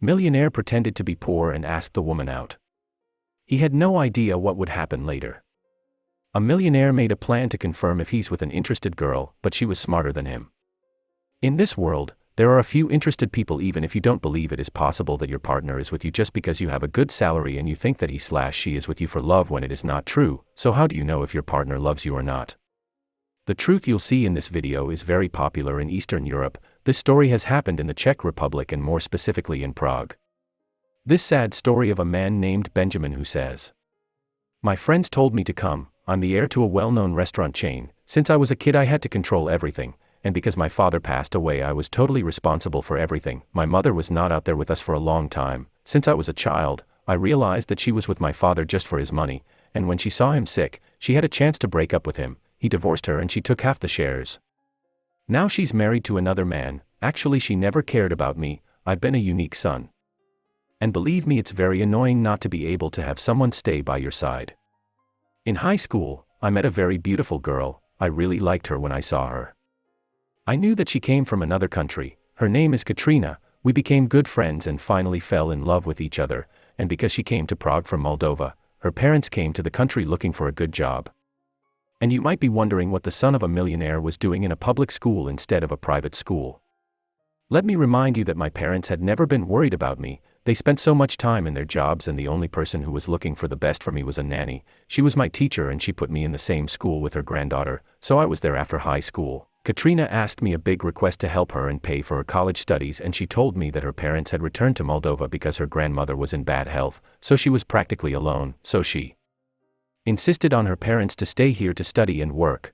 Millionaire pretended to be poor and asked the woman out. He had no idea what would happen later. A millionaire made a plan to confirm if he's with an interested girl, but she was smarter than him. In this world, there are a few interested people even if you don't believe it is possible that your partner is with you just because you have a good salary and you think that he/she is with you for love when it is not true, so how do you know if your partner loves you or not? The truth you'll see in this video is very popular in Eastern Europe. This story has happened in the Czech Republic and more specifically in Prague. This sad story of a man named Benjamin who says, "My friends told me to come, I'm the heir to a well-known restaurant chain. Since I was a kid I had to control everything, and because my father passed away I was totally responsible for everything. My mother was not out there with us for a long time. Since I was a child, I realized that she was with my father just for his money, and when she saw him sick, she had a chance to break up with him. He divorced her and she took half the shares. Now she's married to another man. Actually she never cared about me. I've been a unique son. And believe me, it's very annoying not to be able to have someone stay by your side. In high school, I met a very beautiful girl. I really liked her when I saw her. I knew that she came from another country. Her name is Katrina. We became good friends and finally fell in love with each other, and because she came to Prague from Moldova, her parents came to the country looking for a good job. And you might be wondering what the son of a millionaire was doing in a public school instead of a private school. Let me remind you that my parents had never been worried about me. They spent so much time in their jobs and the only person who was looking for the best for me was a nanny. She was my teacher and she put me in the same school with her granddaughter, so I was there after high school. Katrina asked me a big request to help her and pay for her college studies, and she told me that her parents had returned to Moldova because her grandmother was in bad health, so she was practically alone, so she insisted on her parents to stay here to study and work.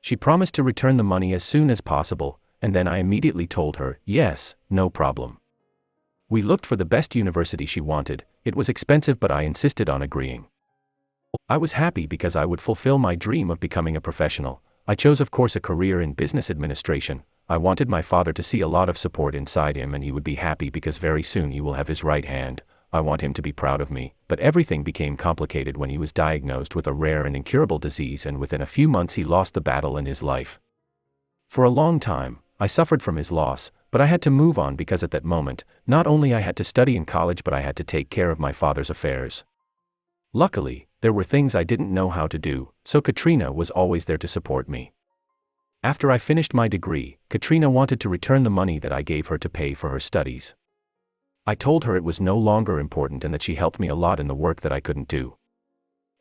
She promised to return the money as soon as possible, and then I immediately told her, yes, no problem. We looked for the best university she wanted. It was expensive but I insisted on agreeing. I was happy because I would fulfill my dream of becoming a professional. I chose of course a career in business administration. I wanted my father to see a lot of support inside him and he would be happy because very soon he will have his right hand. I want him to be proud of me, but everything became complicated when he was diagnosed with a rare and incurable disease, and within a few months he lost the battle in his life. For a long time, I suffered from his loss, but I had to move on because at that moment, not only I had to study in college but I had to take care of my father's affairs. Luckily, there were things I didn't know how to do, so Katrina was always there to support me. After I finished my degree, Katrina wanted to return the money that I gave her to pay for her studies. I told her it was no longer important and that she helped me a lot in the work that I couldn't do.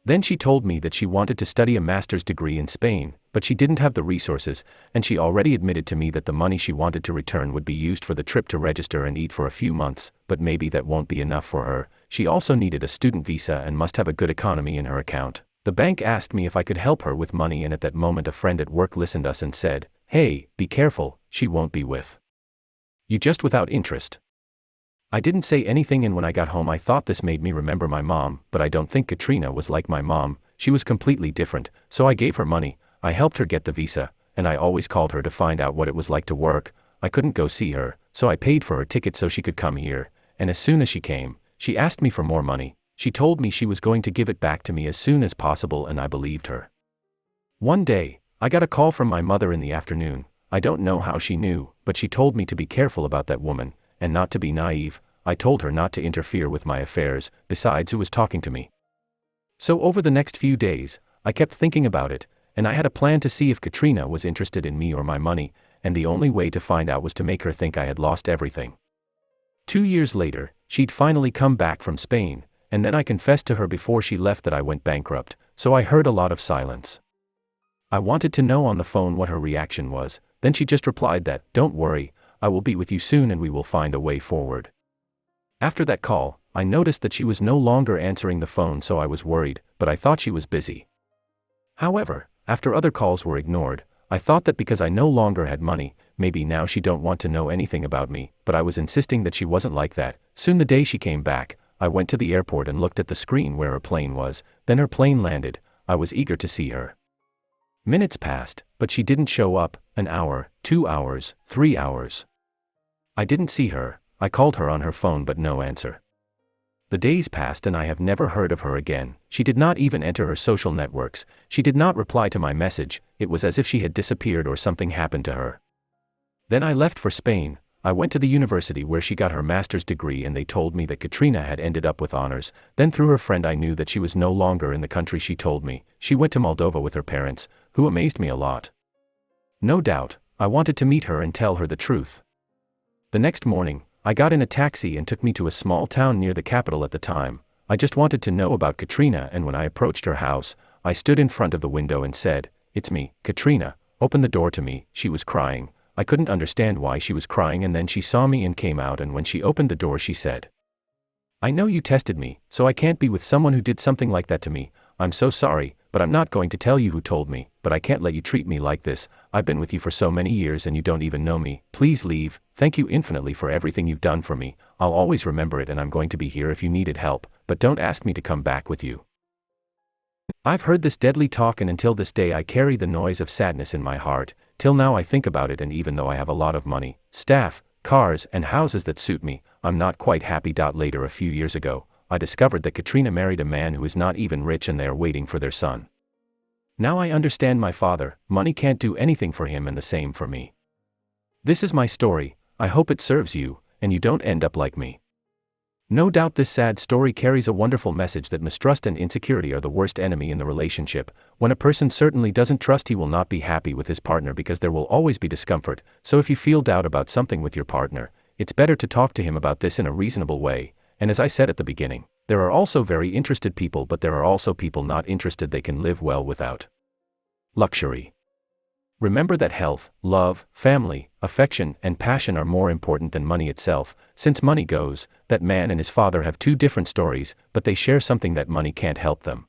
Then she told me that she wanted to study a master's degree in Spain, but she didn't have the resources, and she already admitted to me that the money she wanted to return would be used for the trip to register and eat for a few months, but maybe that won't be enough for her. She also needed a student visa and must have a good economy in her account. The bank asked me if I could help her with money, and at that moment a friend at work listened us and said, "Hey, be careful, she won't be with you just without interest." I didn't say anything, and when I got home I thought this made me remember my mom, but I don't think Katrina was like my mom. She was completely different, so I gave her money, I helped her get the visa, and I always called her to find out what it was like to work. I couldn't go see her, so I paid for her ticket so she could come here, and as soon as she came, she asked me for more money. She told me she was going to give it back to me as soon as possible, and I believed her. One day, I got a call from my mother in the afternoon. I don't know how she knew, but she told me to be careful about that woman, and not to be naive. I told her not to interfere with my affairs, besides who was talking to me. So over the next few days, I kept thinking about it, and I had a plan to see if Katrina was interested in me or my money, and the only way to find out was to make her think I had lost everything. 2 years later, she'd finally come back from Spain, and then I confessed to her before she left that I went bankrupt, so I heard a lot of silence. I wanted to know on the phone what her reaction was. Then she just replied that, "Don't worry, I will be with you soon and we will find a way forward." After that call, I noticed that she was no longer answering the phone, so I was worried, but I thought she was busy. However, after other calls were ignored, I thought that because I no longer had money, maybe now she don't want to know anything about me, but I was insisting that she wasn't like that. Soon the day she came back, I went to the airport and looked at the screen where her plane was. Then her plane landed. I was eager to see her. Minutes passed, but she didn't show up. An hour, 2 hours, 3 hours. I didn't see her. I called her on her phone but no answer. The days passed and I have never heard of her again. She did not even enter her social networks. She did not reply to my message. It was as if she had disappeared or something happened to her. Then I left for Spain. I went to the university where she got her master's degree and they told me that Katrina had ended up with honors. Then through her friend I knew that she was no longer in the country she told me. She went to Moldova with her parents, who amazed me a lot. No doubt, I wanted to meet her and tell her the truth. The next morning, I got in a taxi and took me to a small town near the capital at the time. I just wanted to know about Katrina, and when I approached her house, I stood in front of the window and said, "It's me, Katrina, open the door to me." She was crying. I couldn't understand why she was crying, and then she saw me and came out, and when she opened the door she said, "I know you tested me, so I can't be with someone who did something like that to me. I'm so sorry, but I'm not going to tell you who told me, but I can't let you treat me like this. I've been with you for so many years and you don't even know me. Please leave. Thank you infinitely for everything you've done for me. I'll always remember it and I'm going to be here if you needed help, but don't ask me to come back with you." I've heard this deadly talk, and until this day I carry the noise of sadness in my heart. Till now I think about it, and even though I have a lot of money, staff, cars, and houses that suit me, I'm not quite happy. Later, a few years ago, I discovered that Katrina married a man who is not even rich and they are waiting for their son. Now I understand my father. Money can't do anything for him, and the same for me. This is my story. I hope it serves you, and you don't end up like me. No doubt this sad story carries a wonderful message that mistrust and insecurity are the worst enemy in the relationship. When a person certainly doesn't trust, he will not be happy with his partner because there will always be discomfort. So if you feel doubt about something with your partner, it's better to talk to him about this in a reasonable way. And as I said at the beginning, there are also very interested people, but there are also people not interested they can live well without. Luxury. Remember that health, love, family, affection, and passion are more important than money itself. Since money goes, that man and his father have two different stories, but they share something that money can't help them.